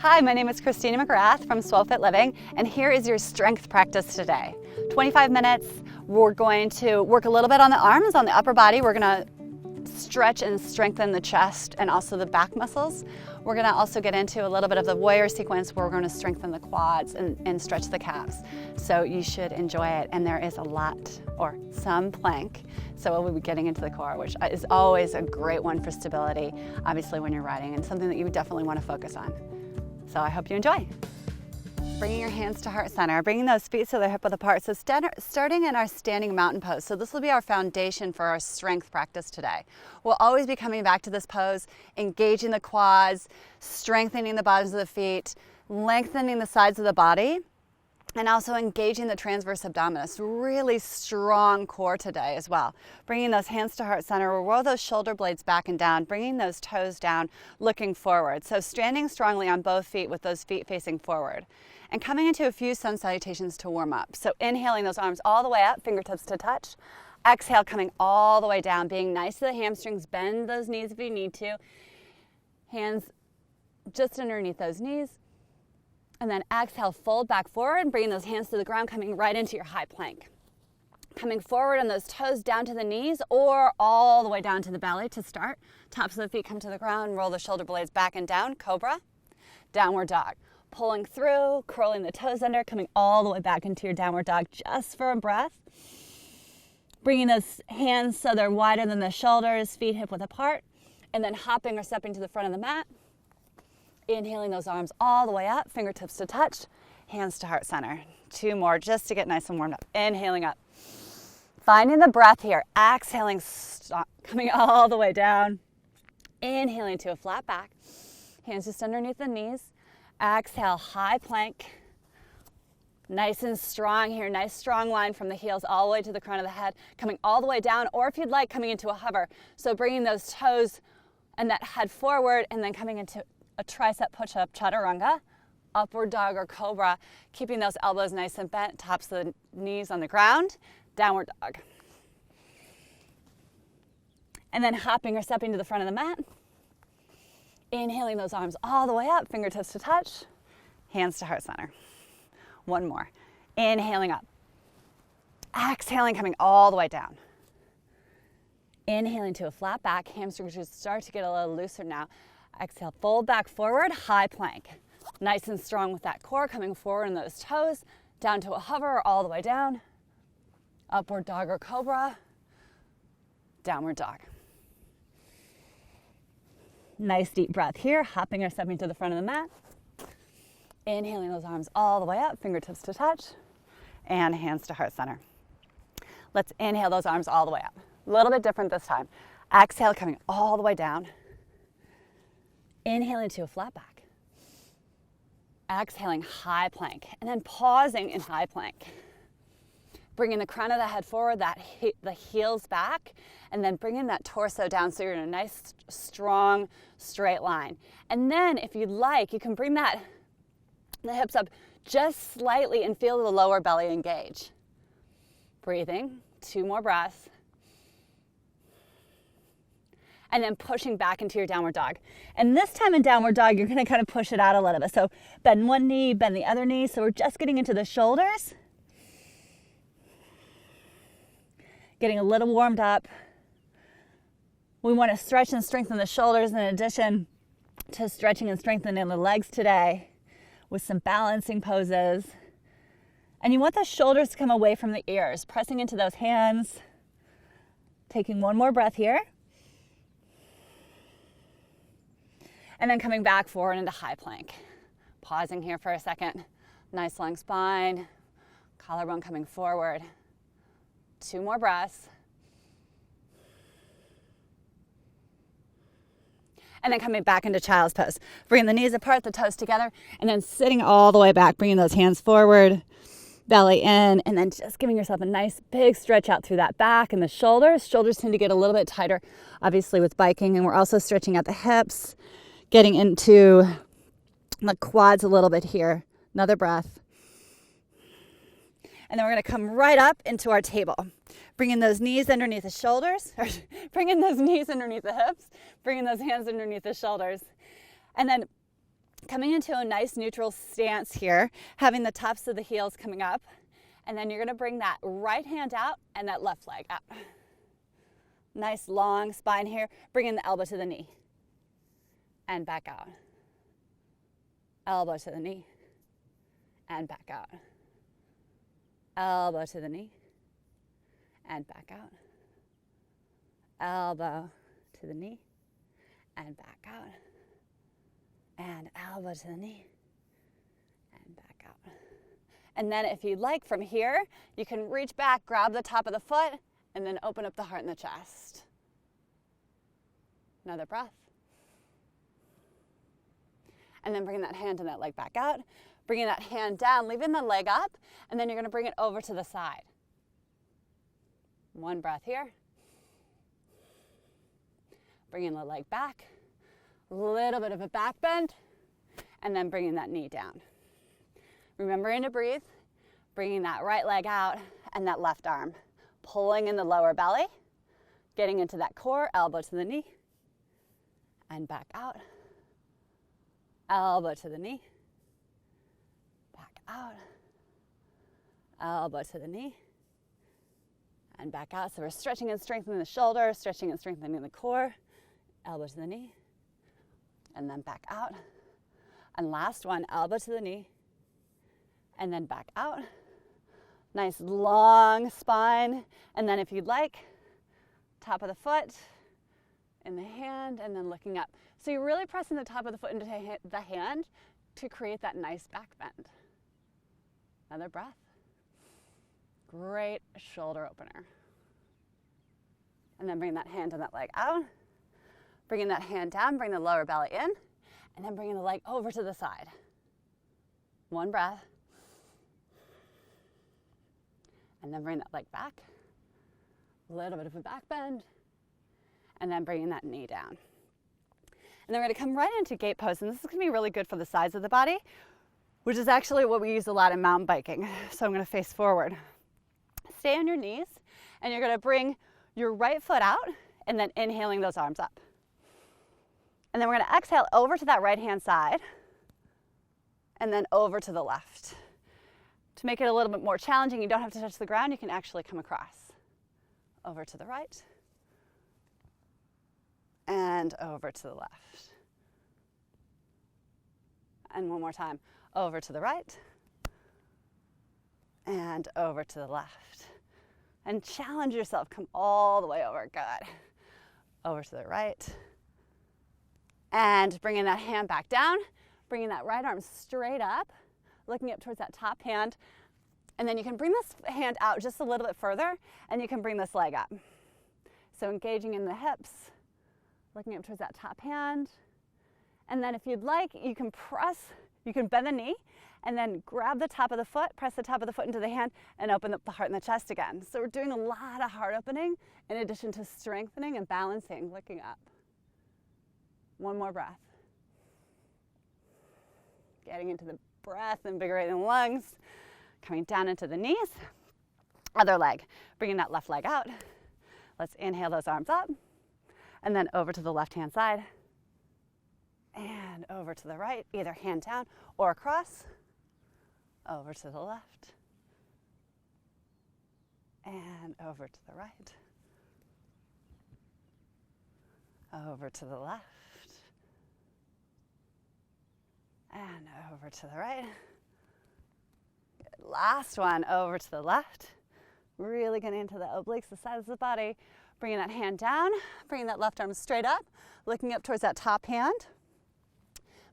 Hi, my name is Christina McGrath from Swell Fit Living, and here is your strength practice today. 25 minutes, we're going to work a little bit on the arms, on the upper body. We're gonna stretch and strengthen the chest and also the back muscles. We're gonna also get into a little bit of the warrior sequence where we're gonna strengthen the quads and stretch the calves. So you should enjoy it, and there is a lot, or some plank. So we'll be getting into the core, which is always a great one for stability, obviously when you're riding, and something that you definitely wanna focus on. So I hope you enjoy. Bringing your hands to heart center, bringing those feet so they're hip width apart. So starting in our standing mountain pose. So this will be our foundation for our strength practice today. We'll always be coming back to this pose, engaging the quads, strengthening the bottoms of the feet, lengthening the sides of the body, and also engaging the transverse abdominis. Really strong core today as well. Bringing those hands to heart center, we'll roll those shoulder blades back and down, bringing those toes down, looking forward. So standing strongly on both feet with those feet facing forward. And coming into a few sun salutations to warm up. So inhaling those arms all the way up, fingertips to touch. Exhale, coming all the way down, being nice to the hamstrings. Bend those knees if you need to. Hands just underneath those knees. And then exhale, fold back forward and bringing those hands to the ground, coming right into your high plank. Coming forward on those toes down to the knees or all the way down to the belly to start. Tops of the feet come to the ground, roll the shoulder blades back and down, cobra, downward dog. Pulling through, curling the toes under, coming all the way back into your downward dog just for a breath. Bringing those hands so they're wider than the shoulders, feet hip width apart, and then hopping or stepping to the front of the mat. Inhaling those arms all the way up, fingertips to touch, hands to heart center. Two more just to get nice and warmed up. Inhaling up. Finding the breath here. Exhaling, stop, coming all the way down. Inhaling to a flat back. Hands just underneath the knees. Exhale, high plank. Nice and strong here. Nice strong line from the heels all the way to the crown of the head. Coming all the way down, or if you'd like, coming into a hover. So bringing those toes and that head forward and then coming into a tricep push-up, chaturanga, upward dog or cobra, keeping those elbows nice and bent, tops of the knees on the ground, downward dog. And then hopping or stepping to the front of the mat. Inhaling those arms all the way up, fingertips to touch, hands to heart center. One more. Inhaling up. Exhaling, coming all the way down. Inhaling to a flat back, hamstrings should start to get a little looser now. Exhale, fold back forward, high plank. Nice and strong with that core, coming forward in those toes, down to a hover, all the way down. Upward dog or cobra, downward dog. Nice deep breath here, hopping or stepping to the front of the mat. Inhaling those arms all the way up, fingertips to touch, and hands to heart center. Let's inhale those arms all the way up. A little bit different this time. Exhale, coming all the way down. Inhaling to a flat back. Exhaling, high plank, and then pausing in high plank. Bringing the crown of the head forward, the heels back, and then bringing that torso down so you're in a nice, strong, straight line. And then, if you'd like, you can bring the hips up just slightly and feel the lower belly engage. Breathing, two more breaths. And then pushing back into your downward dog. And this time in downward dog, you're gonna kind of push it out a little bit. So bend one knee, bend the other knee. So we're just getting into the shoulders. Getting a little warmed up. We wanna stretch and strengthen the shoulders in addition to stretching and strengthening the legs today with some balancing poses. And you want the shoulders to come away from the ears, pressing into those hands. Taking one more breath here. And then coming back forward into high plank. Pausing here for a second. Nice long spine. Collarbone coming forward. Two more breaths. And then coming back into child's pose. Bringing the knees apart, the toes together, and then sitting all the way back, bringing those hands forward, belly in, and then just giving yourself a nice big stretch out through that back and the shoulders. Shoulders tend to get a little bit tighter, obviously, with biking, and we're also stretching out the hips. Getting into the quads a little bit here. Another breath. And then we're going to come right up into our table. Bringing those knees underneath the shoulders, or bringing those knees underneath the hips, bringing those hands underneath the shoulders. And then Coming into a nice neutral stance here, having the tops of the heels coming up. And then you're going to bring that right hand out and that left leg out. Nice long spine here. Bringing the elbow to the knee. And back out. Elbow to the knee. And back out. Elbow to the knee. And back out. Elbow to the knee. And back out. And elbow to the knee. And back out. And then if you'd like, from here, you can reach back, grab the top of the foot, and then open up the heart and the chest. Another breath. And then bring that hand and that leg back out. Bringing that hand down, leaving the leg up, and then you're going to bring it over to the side. One breath here. Bringing the leg back. A little bit of a back bend, and then bringing that knee down. Remembering to breathe, bringing that right leg out and that left arm. Pulling in the lower belly, getting into that core, elbow to the knee, and back out. Elbow to the knee, back out. Elbow to the knee, and back out. So we're stretching and strengthening the shoulder, stretching and strengthening the core, elbow to the knee, and then back out. And last one, elbow to the knee, and then back out. Nice long spine. And then if you'd like, top of the foot in the hand and then looking up. So you're really pressing the top of the foot into the hand to create that nice back bend. Another breath. Great shoulder opener. And then bring that hand and that leg out. Bringing that hand down, bring the lower belly in, and then bringing the leg over to the side. One breath. And then bring that leg back. A little bit of a back bend. And then bringing that knee down. And then we're going to come right into gate pose. And this is going to be really good for the sides of the body, which is actually what we use a lot in mountain biking. So I'm going to face forward. Stay on your knees. And you're going to bring your right foot out and then inhaling those arms up. And then we're going to exhale over to that right hand side and then over to the left. To make it a little bit more challenging, you don't have to touch the ground, you can actually come across. Over to the right and over to the left. And one more time, over to the right and over to the left. And challenge yourself, come all the way over, good. Over to the right. And bringing that hand back down, bringing that right arm straight up, looking up towards that top hand. And then you can bring this hand out just a little bit further, and you can bring this leg up. So engaging in the hips, looking up towards that top hand. And then if you'd like, you can bend the knee, and then grab the top of the foot, press the top of the foot into the hand, and open up the heart and the chest again. So we're doing a lot of heart opening in addition to strengthening and balancing, looking up. One more breath. Getting into the breath, invigorating the lungs. Coming down into the knees. Other leg. Bringing that left leg out. Let's inhale those arms up. And then over to the left-hand side. And over to the right. Either hand down or across. Over to the left. And over to the right. Over to the left. And over to the right. Good. Last one, over to the left. Really getting into the obliques, the sides of the body. Bringing that hand down, bringing that left arm straight up, looking up towards that top hand.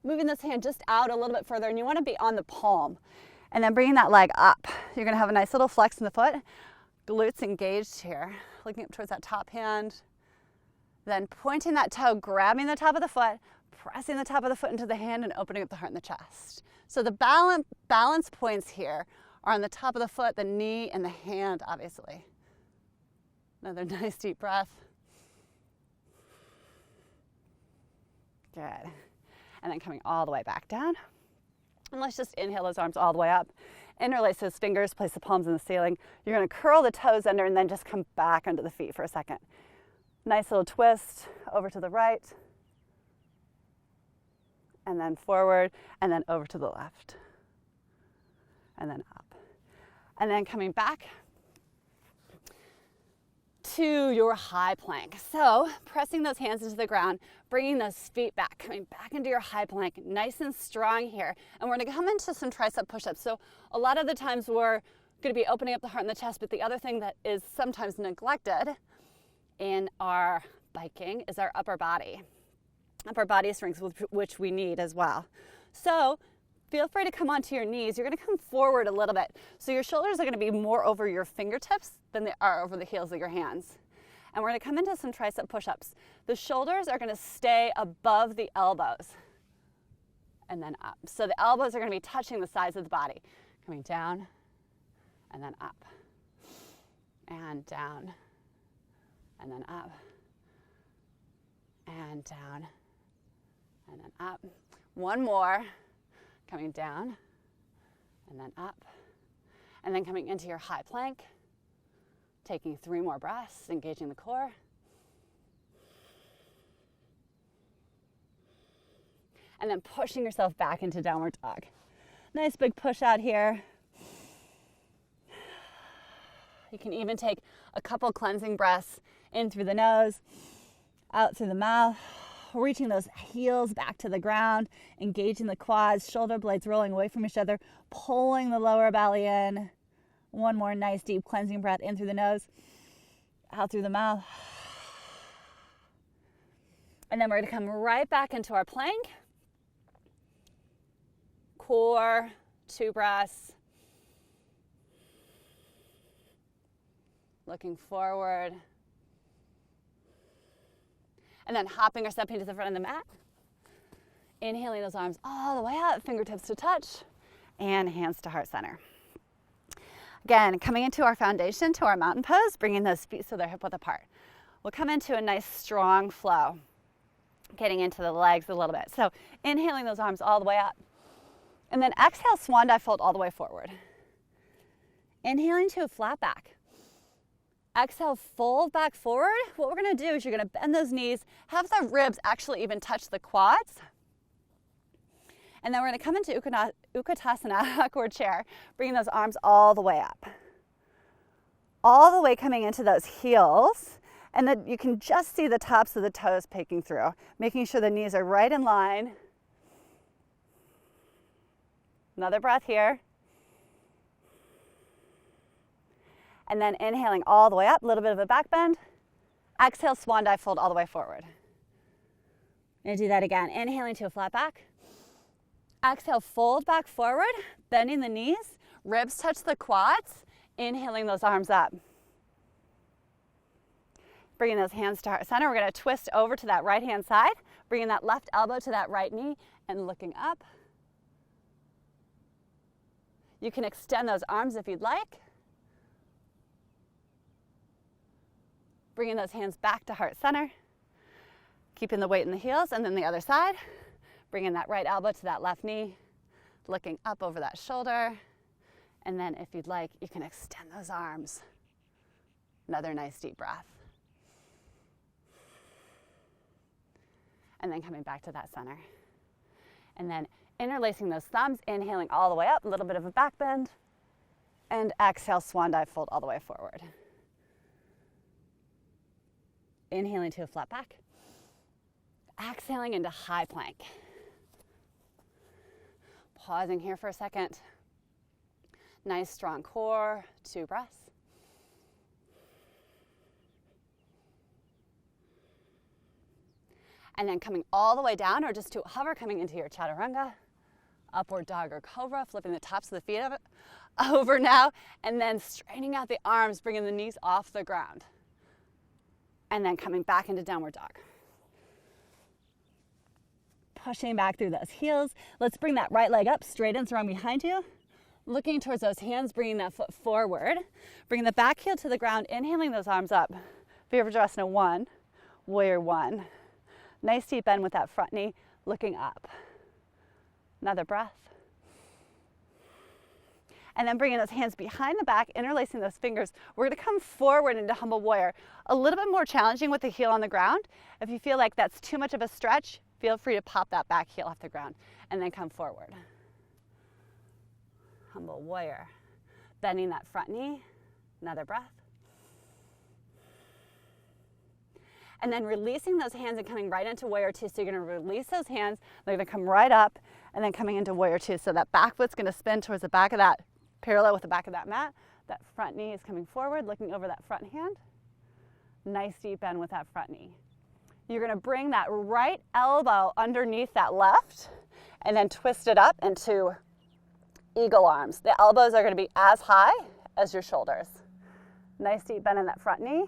Moving this hand just out a little bit further, and you want to be on the palm. And then bringing that leg up. You're going to have a nice little flex in the foot. Glutes engaged here. Looking up towards that top hand. Then pointing that toe, grabbing the top of the foot, pressing the top of the foot into the hand and opening up the heart and the chest. So the balance points here are on the top of the foot, the knee, and the hand, obviously. Another nice deep breath. Good. And then coming all the way back down. And let's just inhale those arms all the way up. Interlace those fingers, place the palms in the ceiling. You're going to curl the toes under and then just come back under the feet for a second. Nice little twist over to the right. and then forward, and then over to the left, and then up. And then coming back to your high plank. So pressing those hands into the ground, bringing those feet back, coming back into your high plank, nice and strong here. And we're gonna come into some tricep push-ups. So a lot of the times we're gonna be opening up the heart and the chest, but the other thing that is sometimes neglected in our biking is our upper body strength, which we need as well. So feel free to come onto your knees. You're gonna come forward a little bit. So your shoulders are gonna be more over your fingertips than they are over the heels of your hands. And we're gonna come into some tricep push-ups. The shoulders are gonna stay above the elbows and then up. So the elbows are gonna be touching the sides of the body. Coming down and then up and down and then up and down and then up. One more. Coming down and then up, and then coming into your high plank, taking 3 more breaths, engaging the core. And then pushing yourself back into downward dog. Nice big push out here. You can even take a couple cleansing breaths in through the nose, out through the mouth. Reaching those heels back to the ground, engaging the quads, shoulder blades rolling away from each other, pulling the lower belly in. One more nice deep cleansing breath in through the nose, out through the mouth. And then we're going to come right back into our plank. Core, 2 breaths. Looking forward. And then hopping or stepping to the front of the mat. Inhaling those arms all the way up, fingertips to touch, and hands to heart center. Again, coming into our foundation, to our mountain pose, bringing those feet so they're hip width apart. We'll come into a nice strong flow, getting into the legs a little bit. So inhaling those arms all the way up. And then exhale, swan dive fold all the way forward. Inhaling to a flat back. Exhale, fold back forward. What we're gonna do is you're gonna bend those knees, have the ribs actually even touch the quads. And then we're gonna come into Utkatasana, awkward chair, bringing those arms all the way up. All the way coming into those heels. And then you can just see the tops of the toes peeking through, making sure the knees are right in line. Another breath here. And then inhaling all the way up, a little bit of a back bend. Exhale, swan dive, fold all the way forward. And do that again. Inhaling to a flat back. Exhale, fold back forward, bending the knees, ribs touch the quads. Inhaling those arms up. Bringing those hands to heart center. We're going to twist over to that right hand side, bringing that left elbow to that right knee and looking up. You can extend those arms if you'd like. Bringing those hands back to heart center, keeping the weight in the heels, and then the other side, bringing that right elbow to that left knee, looking up over that shoulder, and then if you'd like, you can extend those arms. Another nice deep breath. And then coming back to that center. And then interlacing those thumbs, inhaling all the way up, a little bit of a back bend, and exhale, swan dive, fold all the way forward. Inhaling to a flat back. Exhaling into high plank. Pausing here for a second. Nice strong core, 2 breaths. And then coming all the way down, or just to hover, coming into your chaturanga, upward dog or cobra, flipping the tops of the feet over now, and then straightening out the arms, bringing the knees off the ground. And then coming back into downward dog. Pushing back through those heels. Let's bring that right leg up, straight and strong behind you. Looking towards those hands, bringing that foot forward. Bringing the back heel to the ground, inhaling those arms up. Virabhadrasana 1, warrior 1. Nice deep bend with that front knee, looking up. Another breath. And then bringing those hands behind the back, interlacing those fingers. We're gonna come forward into humble warrior. A little bit more challenging with the heel on the ground. If you feel like that's too much of a stretch, Feel free to pop that back heel off the ground and then come forward. Humble warrior. Bending that front knee. Another breath. And then releasing those hands and coming right into warrior two. So you're going to release those hands. They're going to come right up and then coming into warrior two. So that back foot's going to spin towards the back of that, parallel with the back of that mat. That front knee is coming forward, looking over that front hand. Nice deep bend with that front knee. You're going to bring that right elbow underneath that left and then twist it up into eagle arms. The elbows are going to be as high as your shoulders. Nice deep bend in that front knee.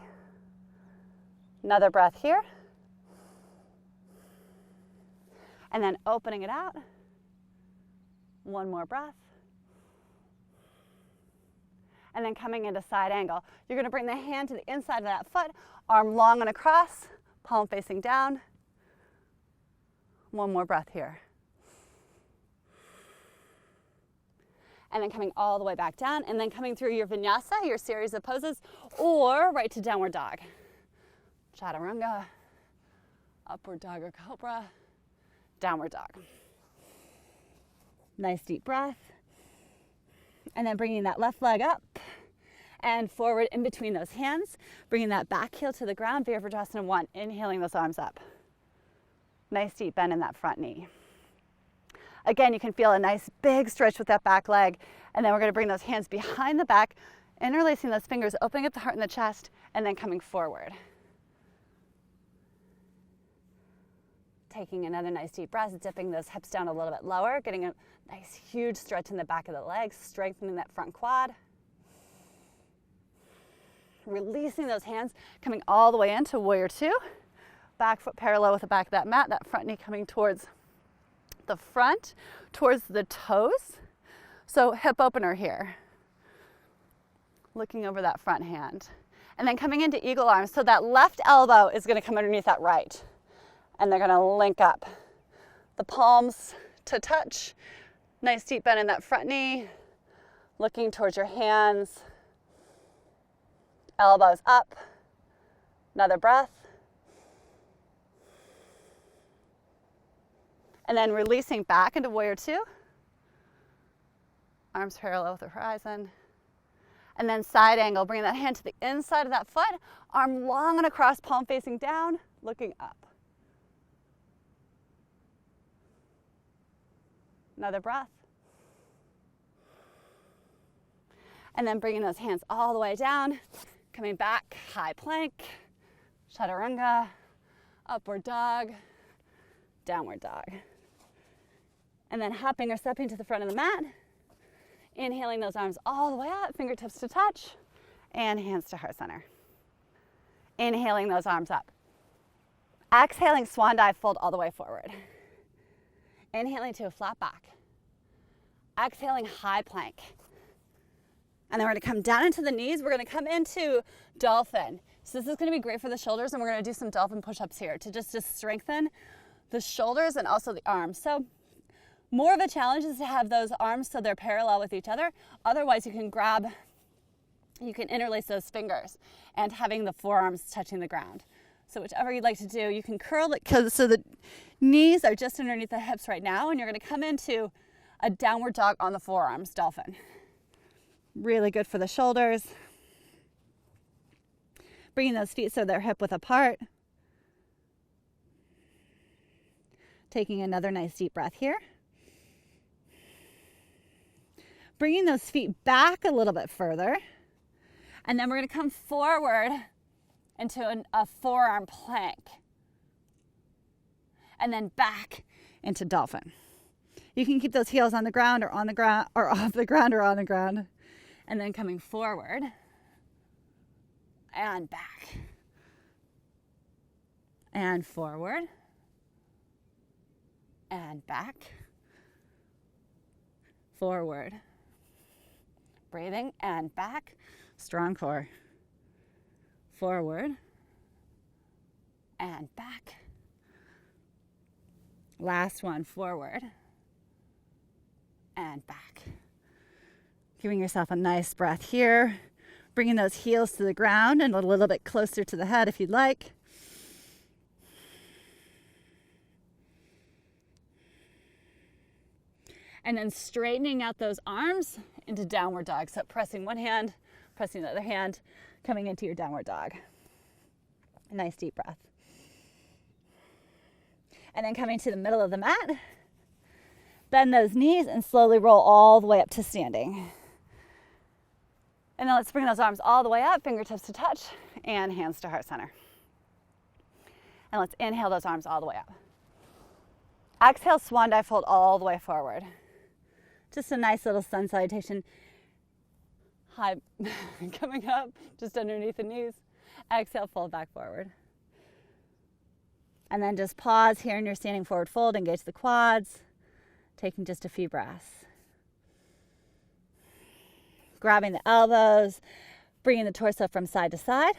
Another breath here. And then opening it out. One more breath. And then coming into side angle. You're going to bring the hand to the inside of that foot, arm long and across, palm facing down. One more breath here. And then coming all the way back down, and then coming through your vinyasa, your series of poses, or right to downward dog. Chaturanga, upward dog or cobra, downward dog. Nice deep breath. And then bringing that left leg up and forward in between those hands, bringing that back heel to the ground, Virabhadrasana 1, inhaling those arms up. Nice deep bend in that front knee. Again, you can feel a nice big stretch with that back leg, and then we're going to bring those hands behind the back, interlacing those fingers, opening up the heart and the chest, and then coming forward. Taking another nice deep breath, dipping those hips down a little bit lower, getting a nice huge stretch in the back of the legs, strengthening that front quad. Releasing those hands, coming all the way into warrior two. Back foot parallel with the back of that mat, that front knee coming towards the front, towards the toes. So hip opener here. Looking over that front hand. And then coming into eagle arms. So that left elbow is going to come underneath that right. And they're going to link up. The palms to touch. Nice deep bend in that front knee. Looking towards your hands. Elbows up. Another breath. And then releasing back into warrior two. Arms parallel with the horizon. And then side angle, bringing that hand to the inside of that foot. Arm long and across, palm facing down, looking up. Another breath. And then bringing those hands all the way down, coming back, high plank, chaturanga, upward dog, downward dog. And then hopping or stepping to the front of the mat, inhaling those arms all the way up, fingertips to touch, and hands to heart center. Inhaling those arms up. Exhaling, swan dive, fold all the way forward. Inhaling to a flat back. Exhaling, high plank. And then we're going to come down into the knees. We're going to come into dolphin. So this is going to be great for the shoulders, and we're going to do some dolphin push-ups here to just strengthen the shoulders and also the arms. So more of a challenge is to have those arms so they're parallel with each other. Otherwise, you can interlace those fingers and having the forearms touching the ground. So whichever you'd like to do, you can curl it so the knees are just underneath the hips right now, and you're going to come into a downward dog on the forearms, dolphin. Really good for the shoulders. Bringing those feet so they're hip width apart. Taking another nice deep breath here. Bringing those feet back a little bit further. And then we're going to come forward into a forearm plank. And then back into dolphin. You can keep those heels on the ground or on the ground or off the ground or on the ground. And then coming forward and back. And forward and back. Forward. Breathing and back. Strong core. Forward and back. Last one, forward and back. Giving yourself a nice breath here. Bringing those heels to the ground and a little bit closer to the head if you'd like. And then straightening out those arms into downward dog. So pressing one hand, pressing the other hand, coming into your downward dog. A nice deep breath. And then coming to the middle of the mat, bend those knees and slowly roll all the way up to standing. And then let's bring those arms all the way up, fingertips to touch, and hands to heart center. And let's inhale those arms all the way up. Exhale, swan dive, fold all the way forward. Just a nice little sun salutation. High, coming up, just underneath the knees. Exhale, fold back forward. And then just pause here in your standing forward fold, engage the quads, taking just a few breaths. Grabbing the elbows, bringing the torso from side to side.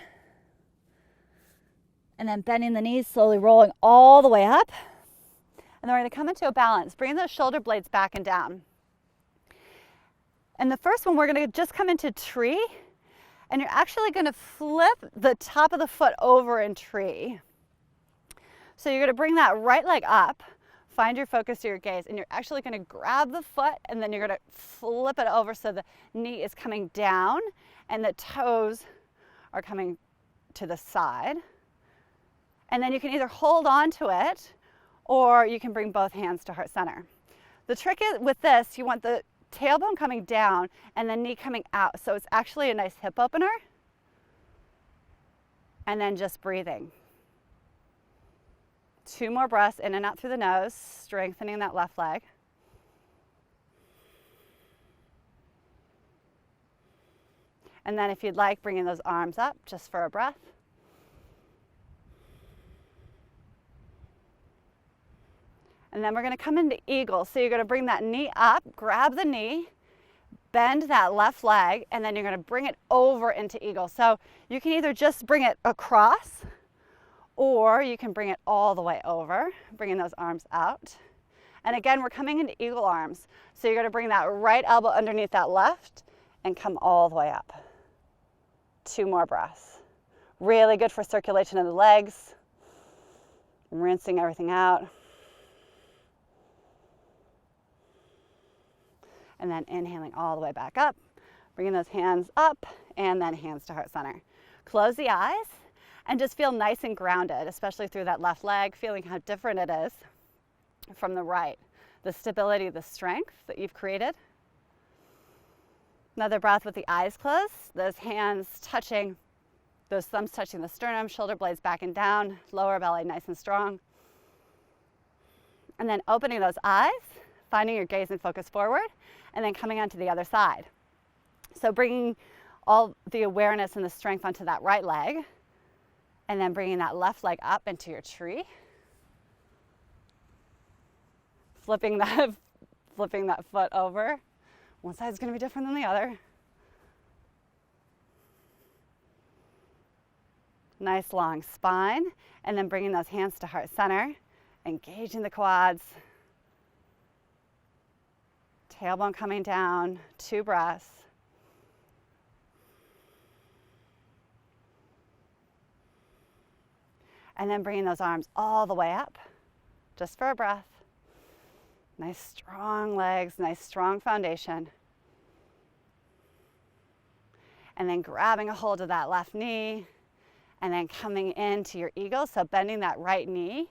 And then bending the knees, slowly rolling all the way up. And then we're going to come into a balance. Bring those shoulder blades back and down. And the first one, we're going to just come into tree. And you're actually going to flip the top of the foot over in tree. So you're going to bring that right leg up. Find your focus to your gaze, and you're actually going to grab the foot, and then you're going to flip it over so the knee is coming down and the toes are coming to the side. And then you can either hold on to it or you can bring both hands to heart center. The trick is with this, you want the tailbone coming down and the knee coming out. So it's actually a nice hip opener. And then just breathing. 2 more breaths in and out through the nose, strengthening that left leg. And then if you'd like, bringing those arms up just for a breath. And then we're going to come into eagle. So you're going to bring that knee up, grab the knee, bend that left leg, and then you're going to bring it over into eagle. So you can either just bring it across, or you can bring it all the way over, bringing those arms out. And again, we're coming into eagle arms. So you're going to bring that right elbow underneath that left and come all the way up. 2 more breaths. Really good for circulation in the legs. Rinsing everything out. And then inhaling all the way back up, bringing those hands up, and then hands to heart center. Close the eyes and just feel nice and grounded, especially through that left leg, feeling how different it is from the right. The stability, the strength that you've created. Another breath with the eyes closed, those hands touching, those thumbs touching the sternum, shoulder blades back and down, lower belly nice and strong. And then opening those eyes, finding your gaze and focus forward, and then coming onto the other side. So bringing all the awareness and the strength onto that right leg, and then bringing that left leg up into your tree. Flipping that foot over. One side's going to be different than the other. Nice long spine, and then bringing those hands to heart center, engaging the quads. Tailbone coming down, 2 breaths. And then bringing those arms all the way up, just for a breath. Nice strong legs, nice strong foundation. And then grabbing a hold of that left knee, and then coming into your eagle, so bending that right knee.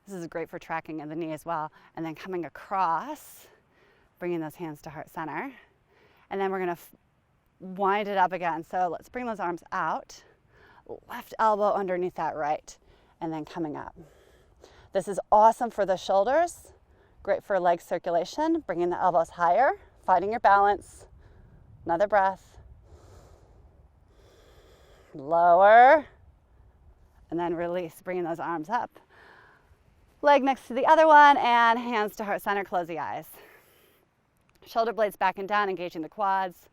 This is great for tracking in the knee as well. And then coming across, bringing those hands to heart center. And then we're going to wind it up again. So let's bring those arms out, left elbow underneath that right, and then coming up. This is awesome for the shoulders, great for leg circulation, bringing the elbows higher, finding your balance. Another breath. Lower, and then release, bringing those arms up. Leg next to the other one, and hands to heart center, close the eyes. Shoulder blades back and down, engaging the quads.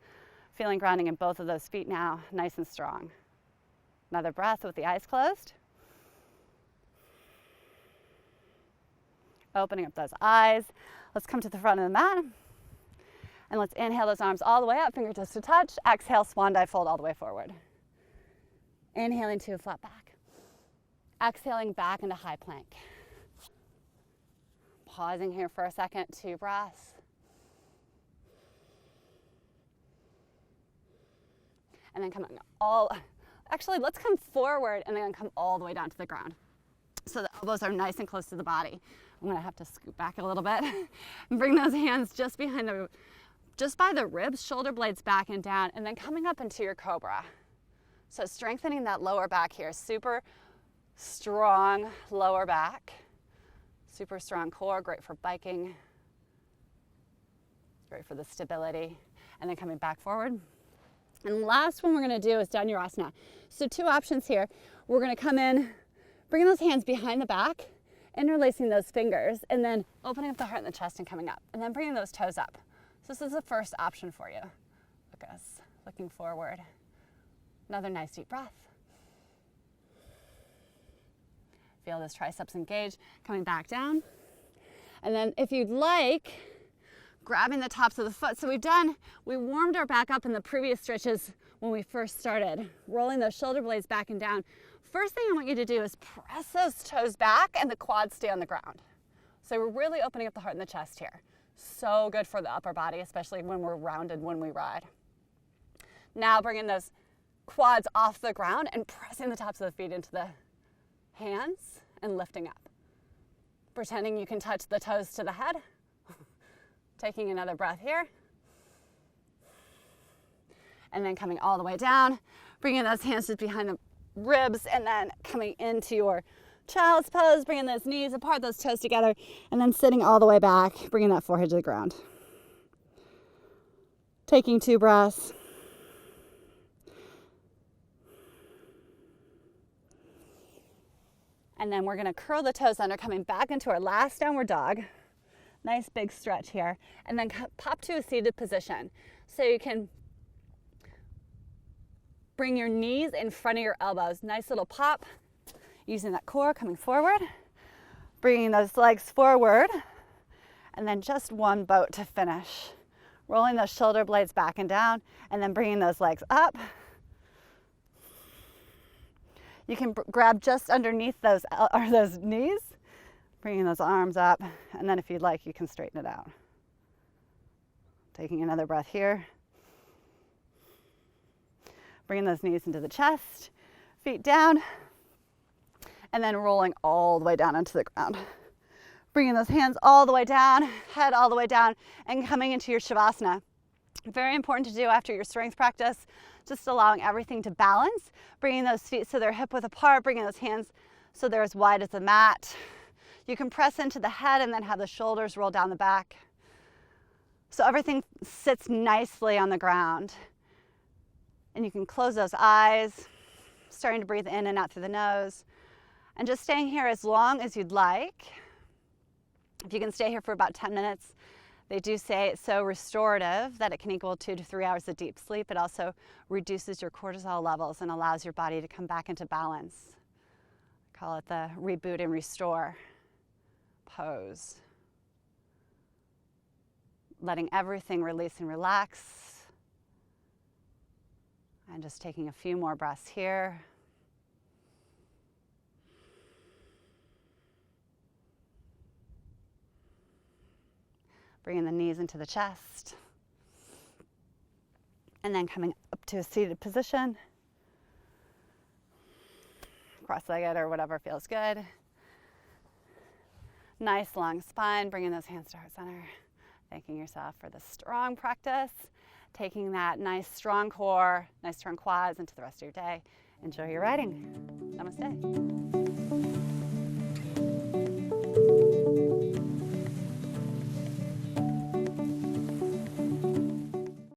Feeling grounding in both of those feet now, nice and strong. Another breath with the eyes closed. Opening up those eyes. Let's come to the front of the mat. And let's inhale those arms all the way up, fingertips to touch. Exhale, swan dive, fold all the way forward. Inhaling to a flat back. Exhaling back into high plank. Pausing here for a second, 2 breaths. and then actually let's come forward and then come all the way down to the ground. So the elbows are nice and close to the body. I'm gonna have to scoot back a little bit and bring those hands just by the ribs, shoulder blades back and down, and then coming up into your cobra. So strengthening that lower back here, super strong lower back, super strong core, great for biking, great for the stability, and then coming back forward. And last one we're gonna do is Dhanurasana. So 2 options here. We're gonna come in, bringing those hands behind the back, interlacing those fingers, and then opening up the heart and the chest and coming up, and then bringing those toes up. So this is the first option for you. Focus, looking forward. Another nice deep breath. Feel those triceps engage, coming back down. And then if you'd like, grabbing the tops of the foot. So we warmed our back up in the previous stretches when we first started, rolling those shoulder blades back and down. First thing I want you to do is press those toes back and the quads stay on the ground. So we're really opening up the heart and the chest here. So good for the upper body, especially when we're rounded when we ride. Now bringing those quads off the ground and pressing the tops of the feet into the hands and lifting up. Pretending you can touch the toes to the head. Taking another breath here. And then coming all the way down, bringing those hands just behind the ribs and then coming into your child's pose, bringing those knees apart, those toes together, and then sitting all the way back, bringing that forehead to the ground. Taking 2 breaths. And then we're gonna curl the toes under, coming back into our last downward dog. Nice big stretch here. And then pop to a seated position. So you can bring your knees in front of your elbows. Nice little pop, using that core coming forward. Bringing those legs forward. And then just one boat to finish. Rolling those shoulder blades back and down, and then bringing those legs up. You can grab just underneath those knees, bringing those arms up, and then if you'd like, you can straighten it out. Taking another breath here. Bringing those knees into the chest, feet down, and then rolling all the way down into the ground. Bringing those hands all the way down, head all the way down, and coming into your Shavasana. Very important to do after your strength practice, just allowing everything to balance, bringing those feet so they're hip width apart, bringing those hands so they're as wide as the mat. You can press into the head and then have the shoulders roll down the back. So everything sits nicely on the ground. And you can close those eyes, starting to breathe in and out through the nose, and just staying here as long as you'd like. If you can stay here for about 10 minutes, they do say it's so restorative that it can equal 2 to 3 hours of deep sleep. It also reduces your cortisol levels and allows your body to come back into balance. I call it the reboot and restore pose. Letting everything release and relax. And just taking a few more breaths here. Bringing the knees into the chest. And then coming up to a seated position. Cross-legged or whatever feels good. Nice long spine, bringing those hands to heart center. Thanking yourself for this strong practice. Taking that nice strong core, nice strong quads into the rest of your day. Enjoy your riding. Namaste.